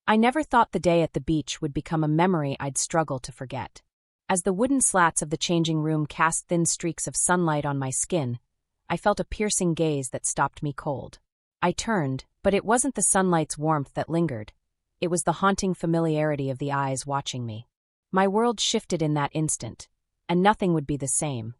I never thought the day at the beach would become a memory I'd struggle to forget. As the wooden slats of the changing room cast thin streaks of sunlight on my skin, I felt a piercing gaze that stopped me cold. I turned, but it wasn't the sunlight's warmth that lingered. It was the haunting familiarity of the eyes watching me. My world shifted in that instant, and nothing would be the same.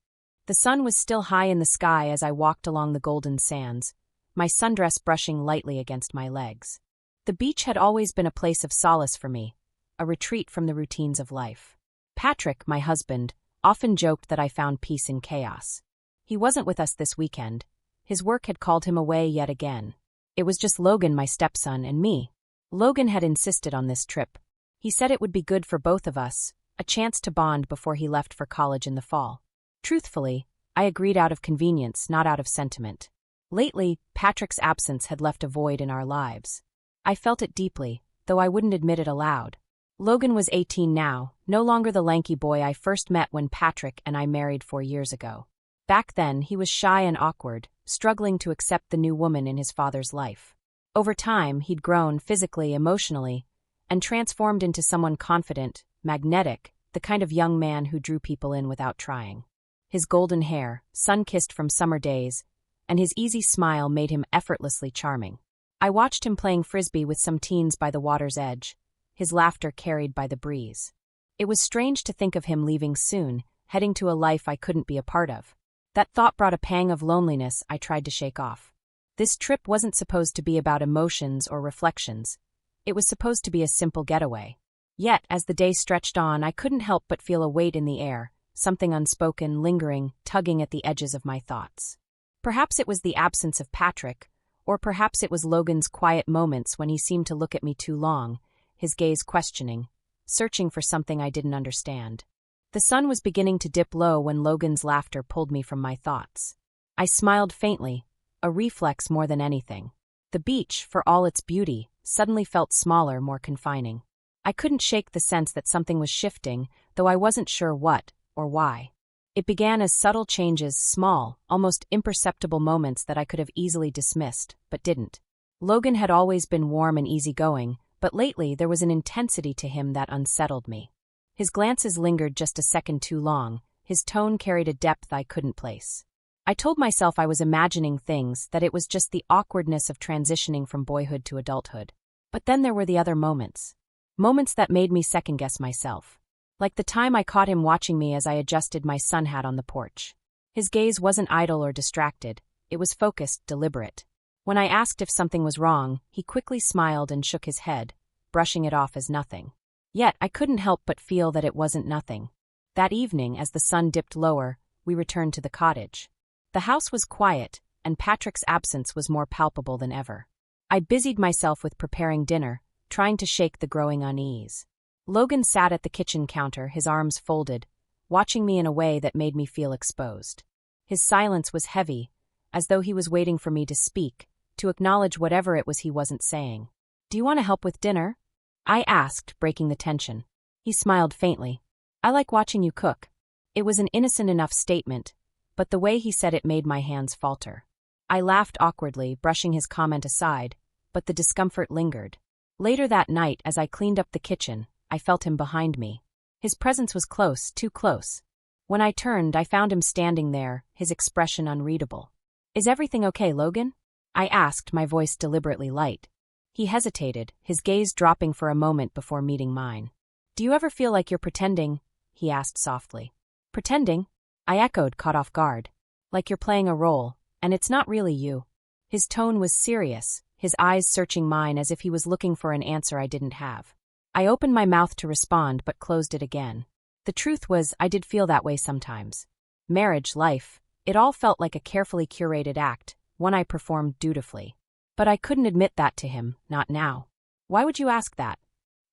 The sun was still high in the sky as I walked along the golden sands, my sundress brushing lightly against my legs. The beach had always been a place of solace for me, a retreat from the routines of life. Patrick, my husband, often joked that I found peace in chaos. He wasn't with us this weekend. His work had called him away yet again. It was just Logan, my stepson, and me. Logan had insisted on this trip. He said it would be good for both of us, a chance to bond before he left for college in the fall. Truthfully, I agreed out of convenience, not out of sentiment. Lately, Patrick's absence had left a void in our lives. I felt it deeply, though I wouldn't admit it aloud. Logan was 18 now, no longer the lanky boy I first met when Patrick and I married 4 years ago. Back then, he was shy and awkward, struggling to accept the new woman in his father's life. Over time, he'd grown physically, emotionally, and transformed into someone confident, magnetic, the kind of young man who drew people in without trying. His golden hair, sun-kissed from summer days, and his easy smile made him effortlessly charming. I watched him playing frisbee with some teens by the water's edge, his laughter carried by the breeze. It was strange to think of him leaving soon, heading to a life I couldn't be a part of. That thought brought a pang of loneliness I tried to shake off. This trip wasn't supposed to be about emotions or reflections. It was supposed to be a simple getaway. Yet, as the day stretched on, I couldn't help but feel a weight in the air, something unspoken, lingering, tugging at the edges of my thoughts. Perhaps it was the absence of Patrick, or perhaps it was Logan's quiet moments when he seemed to look at me too long, his gaze questioning, searching for something I didn't understand. The sun was beginning to dip low when Logan's laughter pulled me from my thoughts. I smiled faintly, a reflex more than anything. The beach, for all its beauty, suddenly felt smaller, more confining. I couldn't shake the sense that something was shifting, though I wasn't sure what or why. It began as subtle changes, small, almost imperceptible moments that I could have easily dismissed, but didn't. Logan had always been warm and easygoing, but lately there was an intensity to him that unsettled me. His glances lingered just a second too long, his tone carried a depth I couldn't place. I told myself I was imagining things, that it was just the awkwardness of transitioning from boyhood to adulthood. But then there were the other moments. Moments that made me second-guess myself. Like the time I caught him watching me as I adjusted my sun hat on the porch. His gaze wasn't idle or distracted, it was focused, deliberate. When I asked if something was wrong, he quickly smiled and shook his head, brushing it off as nothing. Yet I couldn't help but feel that it wasn't nothing. That evening, as the sun dipped lower, we returned to the cottage. The house was quiet, and Patrick's absence was more palpable than ever. I busied myself with preparing dinner, trying to shake the growing unease. Logan sat at the kitchen counter, his arms folded, watching me in a way that made me feel exposed. His silence was heavy, as though he was waiting for me to speak, to acknowledge whatever it was he wasn't saying. "Do you want to help with dinner?" I asked, breaking the tension. He smiled faintly. "I like watching you cook." It was an innocent enough statement, but the way he said it made my hands falter. I laughed awkwardly, brushing his comment aside, but the discomfort lingered. Later that night, as I cleaned up the kitchen, I felt him behind me. His presence was close, too close. When I turned, I found him standing there, his expression unreadable. "Is everything okay, Logan?" I asked, my voice deliberately light. He hesitated, his gaze dropping for a moment before meeting mine. "Do you ever feel like you're pretending?" he asked softly. "Pretending?" I echoed, caught off guard. "Like you're playing a role, and it's not really you." His tone was serious, his eyes searching mine as if he was looking for an answer I didn't have. I opened my mouth to respond but closed it again. The truth was, I did feel that way sometimes. Marriage, life, it all felt like a carefully curated act, one I performed dutifully. But I couldn't admit that to him, not now. "Why would you ask that?"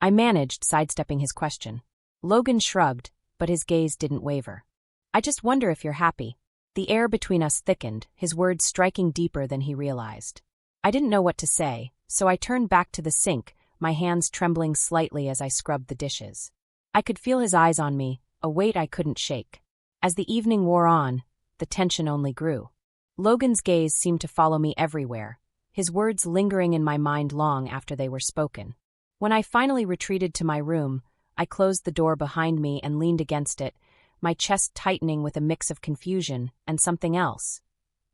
I managed, sidestepping his question. Logan shrugged, but his gaze didn't waver. "I just wonder if you're happy." The air between us thickened, his words striking deeper than he realized. I didn't know what to say, so I turned back to the sink, my hands trembling slightly as I scrubbed the dishes. I could feel his eyes on me, a weight I couldn't shake. As the evening wore on, the tension only grew. Logan's gaze seemed to follow me everywhere, his words lingering in my mind long after they were spoken. When I finally retreated to my room, I closed the door behind me and leaned against it, my chest tightening with a mix of confusion and something else.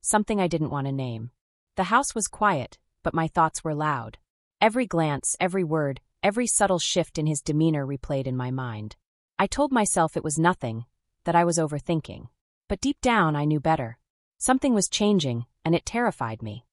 Something I didn't want to name. The house was quiet, but my thoughts were loud. Every glance, every word, every subtle shift in his demeanor replayed in my mind. I told myself it was nothing, that I was overthinking. But deep down I knew better. Something was changing, and it terrified me.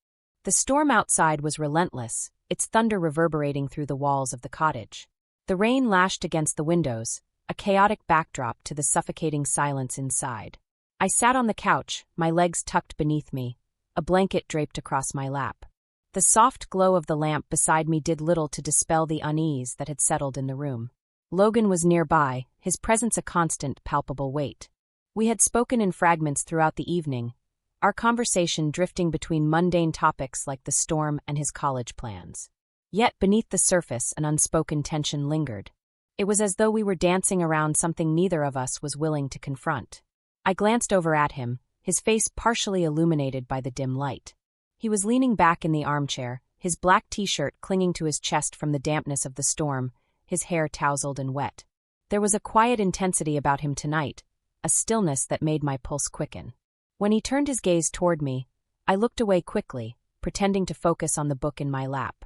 The storm outside was relentless, its thunder reverberating through the walls of the cottage. The rain lashed against the windows, a chaotic backdrop to the suffocating silence inside. I sat on the couch, my legs tucked beneath me, a blanket draped across my lap. The soft glow of the lamp beside me did little to dispel the unease that had settled in the room. Logan was nearby, his presence a constant, palpable weight. We had spoken in fragments throughout the evening, our conversation drifting between mundane topics like the storm and his college plans. Yet beneath the surface an unspoken tension lingered. It was as though we were dancing around something neither of us was willing to confront. I glanced over at him, his face partially illuminated by the dim light. He was leaning back in the armchair, his black t-shirt clinging to his chest from the dampness of the storm, his hair tousled and wet. There was a quiet intensity about him tonight, a stillness that made my pulse quicken. When he turned his gaze toward me, I looked away quickly, pretending to focus on the book in my lap.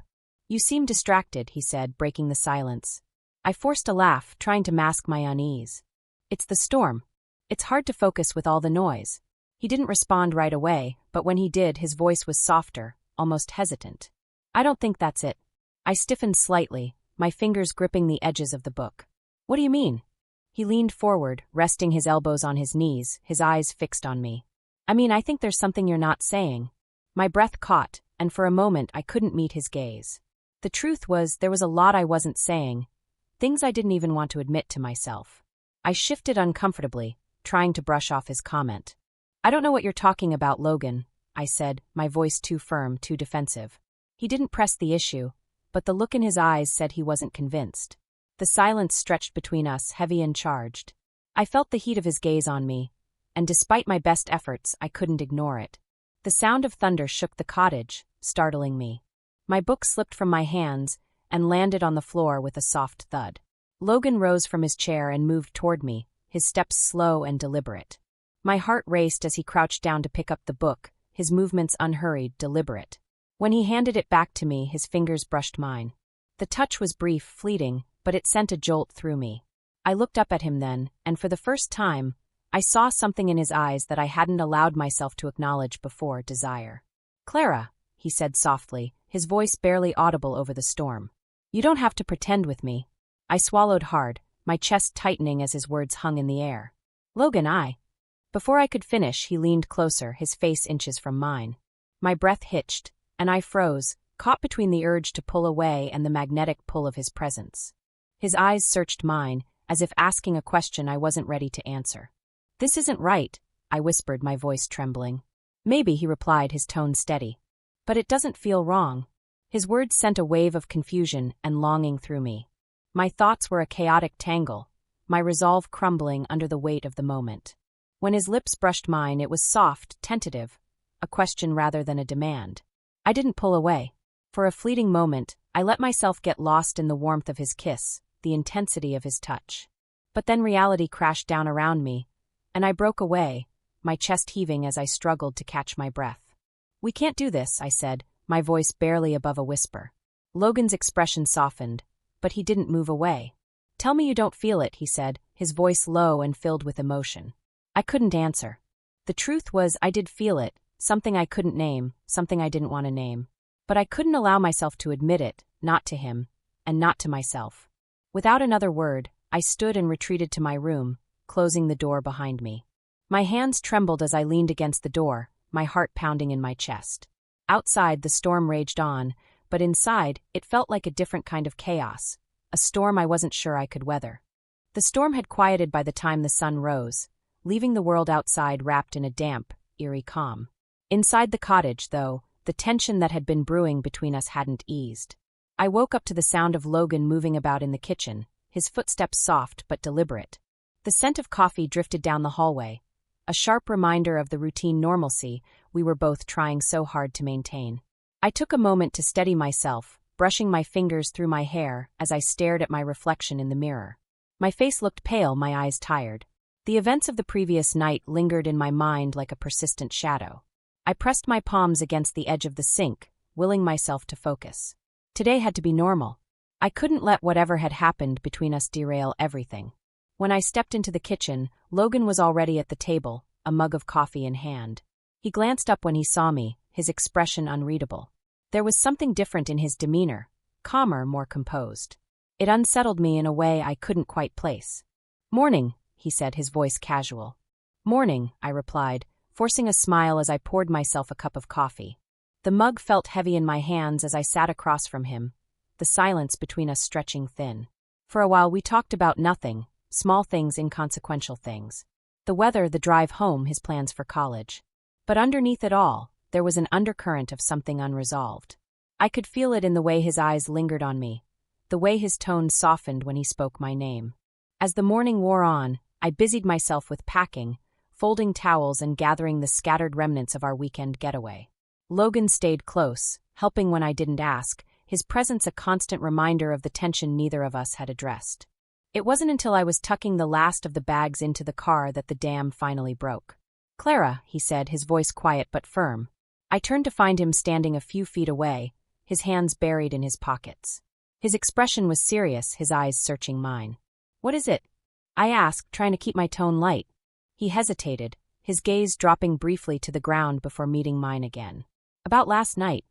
"You seem distracted," he said, breaking the silence. I forced a laugh, trying to mask my unease. "It's the storm. It's hard to focus with all the noise." He didn't respond right away, but when he did, his voice was softer, almost hesitant. "I don't think that's it." I stiffened slightly, my fingers gripping the edges of the book. "What do you mean?" He leaned forward, resting his elbows on his knees, his eyes fixed on me. I think there's something you're not saying." My breath caught, and for a moment I couldn't meet his gaze. The truth was, there was a lot I wasn't saying, things I didn't even want to admit to myself. I shifted uncomfortably, trying to brush off his comment. "I don't know what you're talking about, Logan," I said, my voice too firm, too defensive. He didn't press the issue, but the look in his eyes said he wasn't convinced. The silence stretched between us, heavy and charged. I felt the heat of his gaze on me, and despite my best efforts, I couldn't ignore it. The sound of thunder shook the cottage, startling me. My book slipped from my hands and landed on the floor with a soft thud. Logan rose from his chair and moved toward me, his steps slow and deliberate. My heart raced as he crouched down to pick up the book, his movements unhurried, deliberate. When he handed it back to me, his fingers brushed mine. The touch was brief, fleeting, but it sent a jolt through me. I looked up at him then, and for the first time, I saw something in his eyes that I hadn't allowed myself to acknowledge before: desire. "Clara," he said softly, his voice barely audible over the storm. "You don't have to pretend with me." I swallowed hard, my chest tightening as his words hung in the air. "Logan, Before I could finish, he leaned closer, his face inches from mine. My breath hitched, and I froze, caught between the urge to pull away and the magnetic pull of his presence. His eyes searched mine, as if asking a question I wasn't ready to answer. "This isn't right," I whispered, my voice trembling. "Maybe," he replied, his tone steady. "But it doesn't feel wrong." His words sent a wave of confusion and longing through me. My thoughts were a chaotic tangle, my resolve crumbling under the weight of the moment. When his lips brushed mine, it was soft, tentative, a question rather than a demand. I didn't pull away. For a fleeting moment, I let myself get lost in the warmth of his kiss, the intensity of his touch. But then reality crashed down around me, and I broke away, my chest heaving as I struggled to catch my breath. "We can't do this," I said, my voice barely above a whisper. Logan's expression softened, but he didn't move away. "Tell me you don't feel it," he said, his voice low and filled with emotion. I couldn't answer. The truth was, I did feel it, something I couldn't name, something I didn't want to name. But I couldn't allow myself to admit it, not to him, and not to myself. Without another word, I stood and retreated to my room, closing the door behind me. My hands trembled as I leaned against the door, my heart pounding in my chest. Outside, the storm raged on, but inside, it felt like a different kind of chaos, a storm I wasn't sure I could weather. The storm had quieted by the time the sun rose, leaving the world outside wrapped in a damp, eerie calm. Inside the cottage, though, the tension that had been brewing between us hadn't eased. I woke up to the sound of Logan moving about in the kitchen, his footsteps soft but deliberate. The scent of coffee drifted down the hallway, a sharp reminder of the routine normalcy we were both trying so hard to maintain. I took a moment to steady myself, brushing my fingers through my hair as I stared at my reflection in the mirror. My face looked pale, my eyes tired. The events of the previous night lingered in my mind like a persistent shadow. I pressed my palms against the edge of the sink, willing myself to focus. Today had to be normal. I couldn't let whatever had happened between us derail everything. When I stepped into the kitchen, Logan was already at the table, a mug of coffee in hand. He glanced up when he saw me, his expression unreadable. There was something different in his demeanor, calmer, more composed. It unsettled me in a way I couldn't quite place. "Morning," he said, his voice casual. "Morning," I replied, forcing a smile as I poured myself a cup of coffee. The mug felt heavy in my hands as I sat across from him, the silence between us stretching thin. For a while we talked about nothing, small things, inconsequential things. The weather, the drive home, his plans for college. But underneath it all, there was an undercurrent of something unresolved. I could feel it in the way his eyes lingered on me, the way his tone softened when he spoke my name. As the morning wore on, I busied myself with packing, folding towels and gathering the scattered remnants of our weekend getaway. Logan stayed close, helping when I didn't ask, his presence a constant reminder of the tension neither of us had addressed. It wasn't until I was tucking the last of the bags into the car that the dam finally broke. "Clara," he said, his voice quiet but firm. I turned to find him standing a few feet away, his hands buried in his pockets. His expression was serious, his eyes searching mine. "What is it?" I asked, trying to keep my tone light. He hesitated, his gaze dropping briefly to the ground before meeting mine again. "About last night."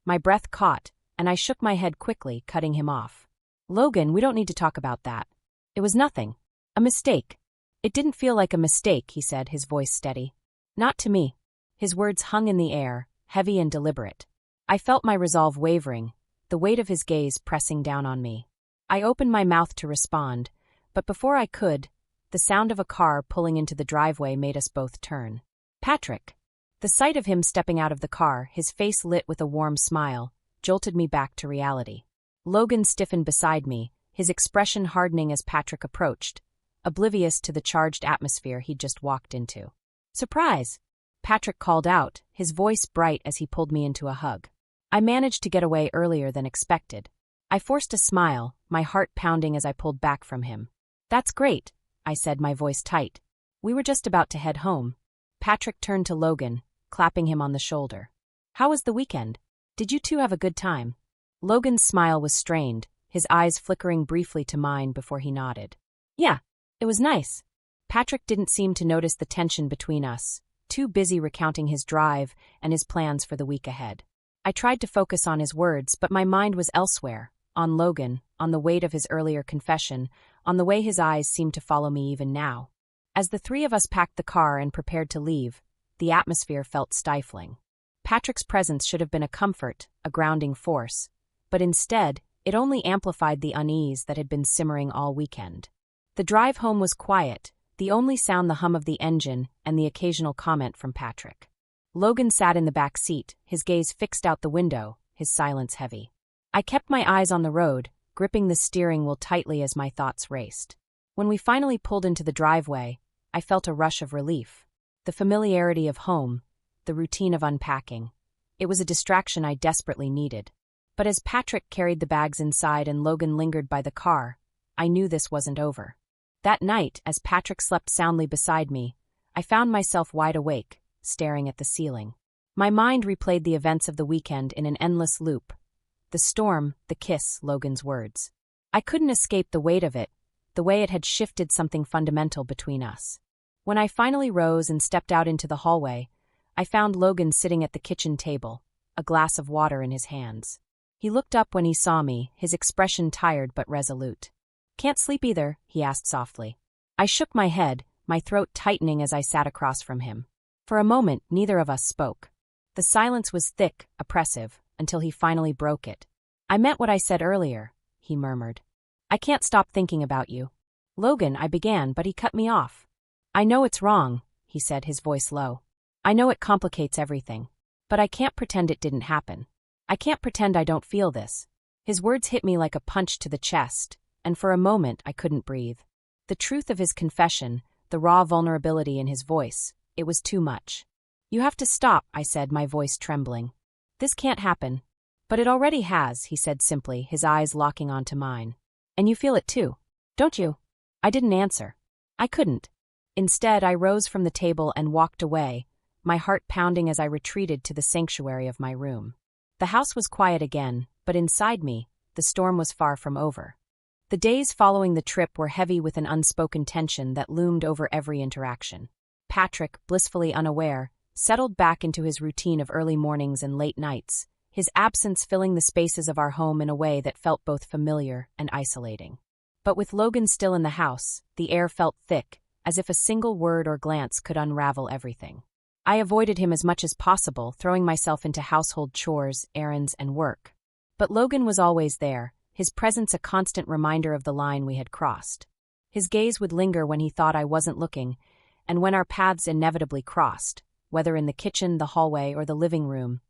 My breath caught, and I shook my head quickly, cutting him off. "Logan, we don't need to talk about that. It was nothing. A mistake." "It didn't feel like a mistake," he said, his voice steady. "Not to me." His words hung in the air, heavy and deliberate. I felt my resolve wavering, the weight of his gaze pressing down on me. I opened my mouth to respond, but before I could, the sound of a car pulling into the driveway made us both turn. "Patrick." The sight of him stepping out of the car, his face lit with a warm smile, jolted me back to reality. Logan stiffened beside me, his expression hardening as Patrick approached, oblivious to the charged atmosphere he'd just walked into. "Surprise!" Patrick called out, his voice bright as he pulled me into a hug. I managed to get away earlier than expected. I forced a smile, my heart pounding as I pulled back from him. "That's great," I said, my voice tight. "We were just about to head home." Patrick turned to Logan, clapping him on the shoulder. "How was the weekend? Did you two have a good time?" Logan's smile was strained, his eyes flickering briefly to mine before he nodded. "Yeah, it was nice." Patrick didn't seem to notice the tension between us, too busy recounting his drive and his plans for the week ahead. I tried to focus on his words, but my mind was elsewhere, on Logan, on the weight of his earlier confession, on the way his eyes seemed to follow me even now. As the three of us packed the car and prepared to leave, the atmosphere felt stifling. Patrick's presence should have been a comfort, a grounding force, but instead, it only amplified the unease that had been simmering all weekend. The drive home was quiet, the only sound the hum of the engine and the occasional comment from Patrick. Logan sat in the back seat, his gaze fixed out the window, his silence heavy. I kept my eyes on the road, gripping the steering wheel tightly as my thoughts raced. When we finally pulled into the driveway, I felt a rush of relief. The familiarity of home, the routine of unpacking. It was a distraction I desperately needed. But as Patrick carried the bags inside and Logan lingered by the car, I knew this wasn't over. That night, as Patrick slept soundly beside me, I found myself wide awake, staring at the ceiling. My mind replayed the events of the weekend in an endless loop. The storm, the kiss, Logan's words. I couldn't escape the weight of it, the way it had shifted something fundamental between us. When I finally rose and stepped out into the hallway, I found Logan sitting at the kitchen table, a glass of water in his hands. He looked up when he saw me, his expression tired but resolute. "Can't sleep either?" he asked softly. I shook my head, my throat tightening as I sat across from him. For a moment, neither of us spoke. The silence was thick, oppressive, until he finally broke it. "I meant what I said earlier," he murmured. "I can't stop thinking about you." "Logan," I began, but he cut me off. "I know it's wrong," he said, his voice low. "I know it complicates everything. But I can't pretend it didn't happen. I can't pretend I don't feel this." His words hit me like a punch to the chest, and for a moment I couldn't breathe. The truth of his confession, the raw vulnerability in his voice, it was too much. "You have to stop," I said, my voice trembling. "This can't happen." But it already has, he said simply, his eyes locking onto mine. And you feel it too, don't you? I didn't answer. I couldn't. Instead, I rose from the table and walked away, my heart pounding as I retreated to the sanctuary of my room. The house was quiet again, but inside me, the storm was far from over. The days following the trip were heavy with an unspoken tension that loomed over every interaction. Patrick, blissfully unaware, settled back into his routine of early mornings and late nights, his absence filling the spaces of our home in a way that felt both familiar and isolating. But with Logan still in the house, the air felt thick, as if a single word or glance could unravel everything. I avoided him as much as possible, throwing myself into household chores, errands, and work. But Logan was always there, his presence a constant reminder of the line we had crossed. His gaze would linger when he thought I wasn't looking, and when our paths inevitably crossed, whether in the kitchen, the hallway, or the living room,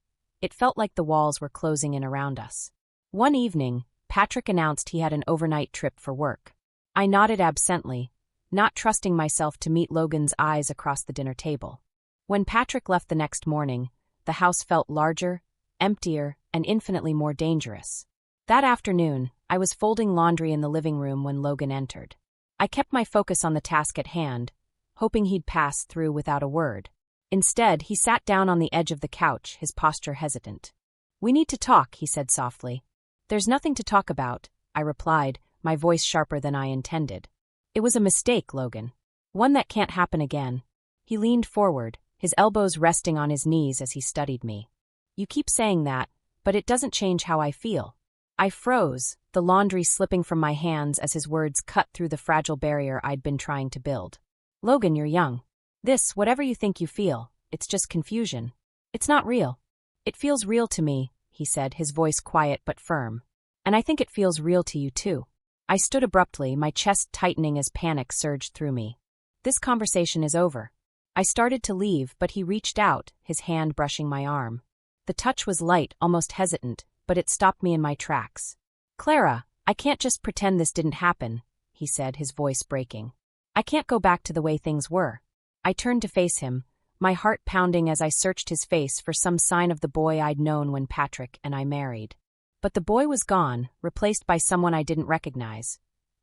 it felt like the walls were closing in around us. One evening, Patrick announced he had an overnight trip for work. I nodded absently, not trusting myself to meet Logan's eyes across the dinner table. When Patrick left the next morning, the house felt larger, emptier, and infinitely more dangerous. That afternoon, I was folding laundry in the living room when Logan entered. I kept my focus on the task at hand, hoping he'd pass through without a word. Instead, he sat down on the edge of the couch, his posture hesitant. "We need to talk," he said softly. "There's nothing to talk about," I replied, my voice sharper than I intended. "It was a mistake, Logan. One that can't happen again." He leaned forward, his elbows resting on his knees as he studied me. "You keep saying that, but it doesn't change how I feel." I froze, the laundry slipping from my hands as his words cut through the fragile barrier I'd been trying to build. "Logan, you're young. This, whatever you think you feel, it's just confusion. It's not real." "It feels real to me," he said, his voice quiet but firm. "And I think it feels real to you too." I stood abruptly, my chest tightening as panic surged through me. "This conversation is over." I started to leave, but he reached out, his hand brushing my arm. The touch was light, almost hesitant, but it stopped me in my tracks. "Clara, I can't just pretend this didn't happen," he said, his voice breaking. "I can't go back to the way things were." I turned to face him, my heart pounding as I searched his face for some sign of the boy I'd known when Patrick and I married. But the boy was gone, replaced by someone I didn't recognize.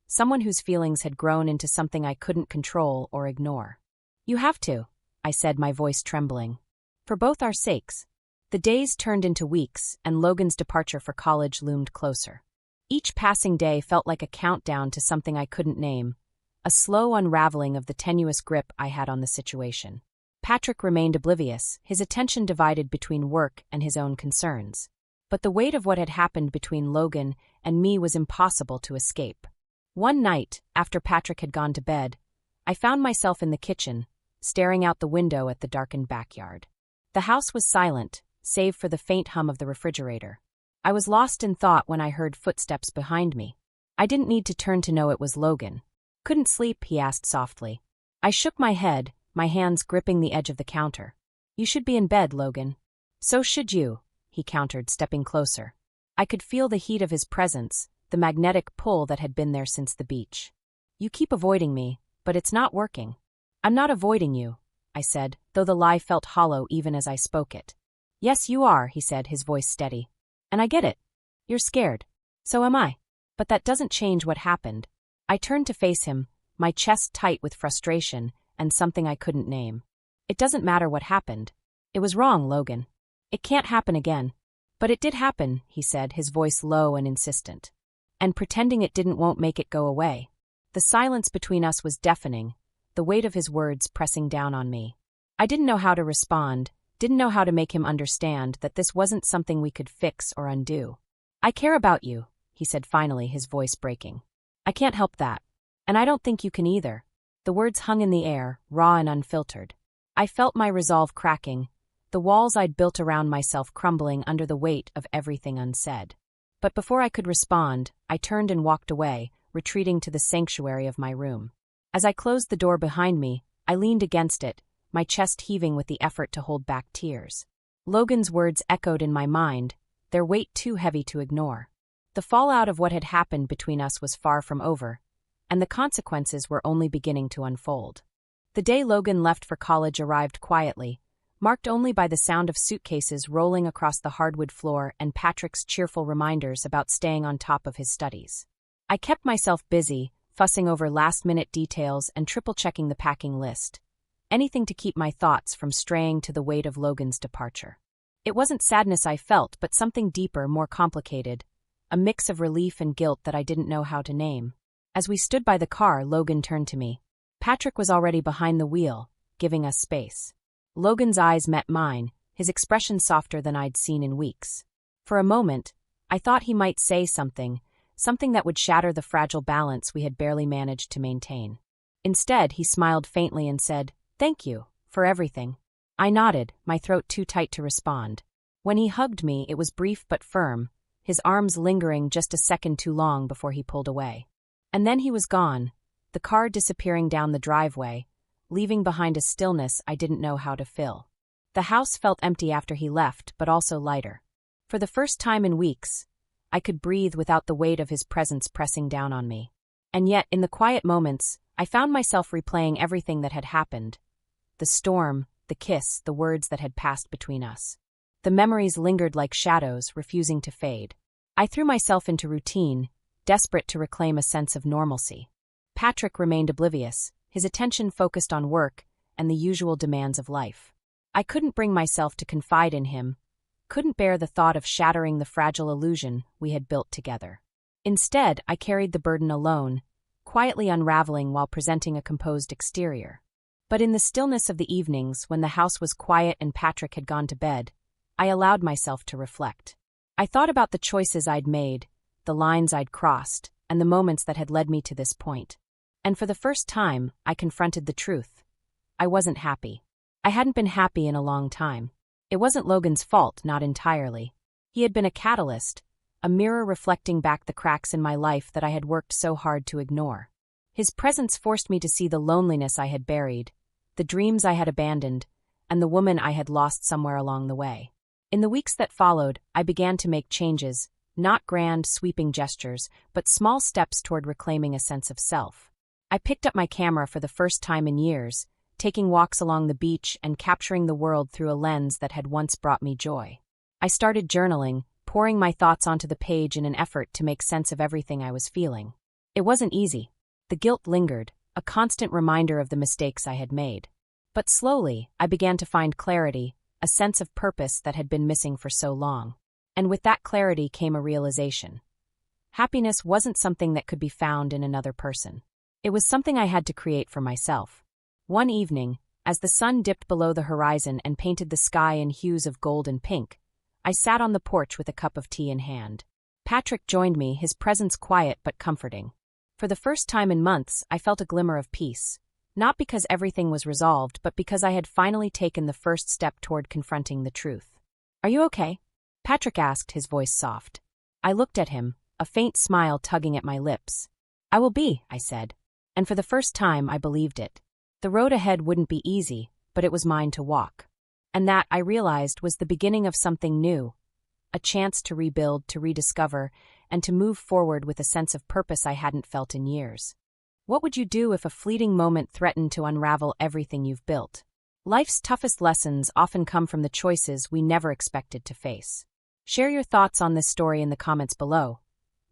Someone whose feelings had grown into something I couldn't control or ignore. "You have to," I said, my voice trembling. "For both our sakes." The days turned into weeks, and Logan's departure for college loomed closer. Each passing day felt like a countdown to something I couldn't name, a slow unraveling of the tenuous grip I had on the situation. Patrick remained oblivious, his attention divided between work and his own concerns. But the weight of what had happened between Logan and me was impossible to escape. One night, after Patrick had gone to bed, I found myself in the kitchen, staring out the window at the darkened backyard. The house was silent, save for the faint hum of the refrigerator. I was lost in thought when I heard footsteps behind me. I didn't need to turn to know it was Logan. "Couldn't sleep?" he asked softly. I shook my head, my hands gripping the edge of the counter. "You should be in bed, Logan." "So should you," he countered, stepping closer. I could feel the heat of his presence, the magnetic pull that had been there since the beach. "You keep avoiding me, but it's not working." "I'm not avoiding you," I said, though the lie felt hollow even as I spoke it. "Yes, you are," he said, his voice steady. "And I get it. You're scared. So am I. But that doesn't change what happened." I turned to face him, my chest tight with frustration and something I couldn't name. "It doesn't matter what happened. It was wrong, Logan. It can't happen again." "But it did happen," he said, his voice low and insistent. "And pretending it didn't won't make it go away." The silence between us was deafening, the weight of his words pressing down on me. I didn't know how to respond, didn't know how to make him understand that this wasn't something we could fix or undo. "I care about you," he said finally, his voice breaking. "I can't help that. And I don't think you can either." The words hung in the air, raw and unfiltered. I felt my resolve cracking, the walls I'd built around myself crumbling under the weight of everything unsaid. But before I could respond, I turned and walked away, retreating to the sanctuary of my room. As I closed the door behind me, I leaned against it, my chest heaving with the effort to hold back tears. Logan's words echoed in my mind, their weight too heavy to ignore. The fallout of what had happened between us was far from over, and the consequences were only beginning to unfold. The day Logan left for college arrived quietly, marked only by the sound of suitcases rolling across the hardwood floor and Patrick's cheerful reminders about staying on top of his studies. I kept myself busy, fussing over last-minute details and triple-checking the packing list. Anything to keep my thoughts from straying to the weight of Logan's departure. It wasn't sadness I felt, but something deeper, more complicated, a mix of relief and guilt that I didn't know how to name. As we stood by the car, Logan turned to me. Patrick was already behind the wheel, giving us space. Logan's eyes met mine, his expression softer than I'd seen in weeks. For a moment, I thought he might say something that would shatter the fragile balance we had barely managed to maintain. Instead, he smiled faintly and said, "Thank you, for everything." I nodded, my throat too tight to respond. When he hugged me, it was brief but firm, his arms lingering just a second too long before he pulled away. And then he was gone, the car disappearing down the driveway, leaving behind a stillness I didn't know how to fill. The house felt empty after he left, but also lighter. For the first time in weeks, I could breathe without the weight of his presence pressing down on me. And yet, in the quiet moments, I found myself replaying everything that had happened. The storm, the kiss, the words that had passed between us. The memories lingered like shadows, refusing to fade. I threw myself into routine, desperate to reclaim a sense of normalcy. Patrick remained oblivious, his attention focused on work and the usual demands of life. I couldn't bring myself to confide in him, couldn't bear the thought of shattering the fragile illusion we had built together. Instead, I carried the burden alone, quietly unraveling while presenting a composed exterior. But in the stillness of the evenings, when the house was quiet and Patrick had gone to bed, I allowed myself to reflect. I thought about the choices I'd made, the lines I'd crossed, and the moments that had led me to this point. And for the first time, I confronted the truth. I wasn't happy. I hadn't been happy in a long time. It wasn't Logan's fault, not entirely. He had been a catalyst, a mirror reflecting back the cracks in my life that I had worked so hard to ignore. His presence forced me to see the loneliness I had buried, the dreams I had abandoned, and the woman I had lost somewhere along the way. In the weeks that followed, I began to make changes, not grand, sweeping gestures, but small steps toward reclaiming a sense of self. I picked up my camera for the first time in years, taking walks along the beach and capturing the world through a lens that had once brought me joy. I started journaling, pouring my thoughts onto the page in an effort to make sense of everything I was feeling. It wasn't easy. The guilt lingered, a constant reminder of the mistakes I had made. But slowly, I began to find clarity, a sense of purpose that had been missing for so long. And with that clarity came a realization. Happiness wasn't something that could be found in another person. It was something I had to create for myself. One evening, as the sun dipped below the horizon and painted the sky in hues of gold and pink, I sat on the porch with a cup of tea in hand. Patrick joined me, his presence quiet but comforting. For the first time in months, I felt a glimmer of peace. Not because everything was resolved, but because I had finally taken the first step toward confronting the truth. "Are you okay?" Patrick asked, his voice soft. I looked at him, a faint smile tugging at my lips. "I will be," I said. And for the first time, I believed it. The road ahead wouldn't be easy, but it was mine to walk. And that, I realized, was the beginning of something new. A chance to rebuild, to rediscover, and to move forward with a sense of purpose I hadn't felt in years. What would you do if a fleeting moment threatened to unravel everything you've built? Life's toughest lessons often come from the choices we never expected to face. Share your thoughts on this story in the comments below.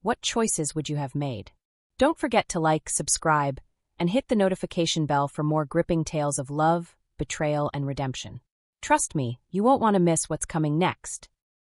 What choices would you have made? Don't forget to like, subscribe, and hit the notification bell for more gripping tales of love, betrayal, and redemption. Trust me, you won't want to miss what's coming next.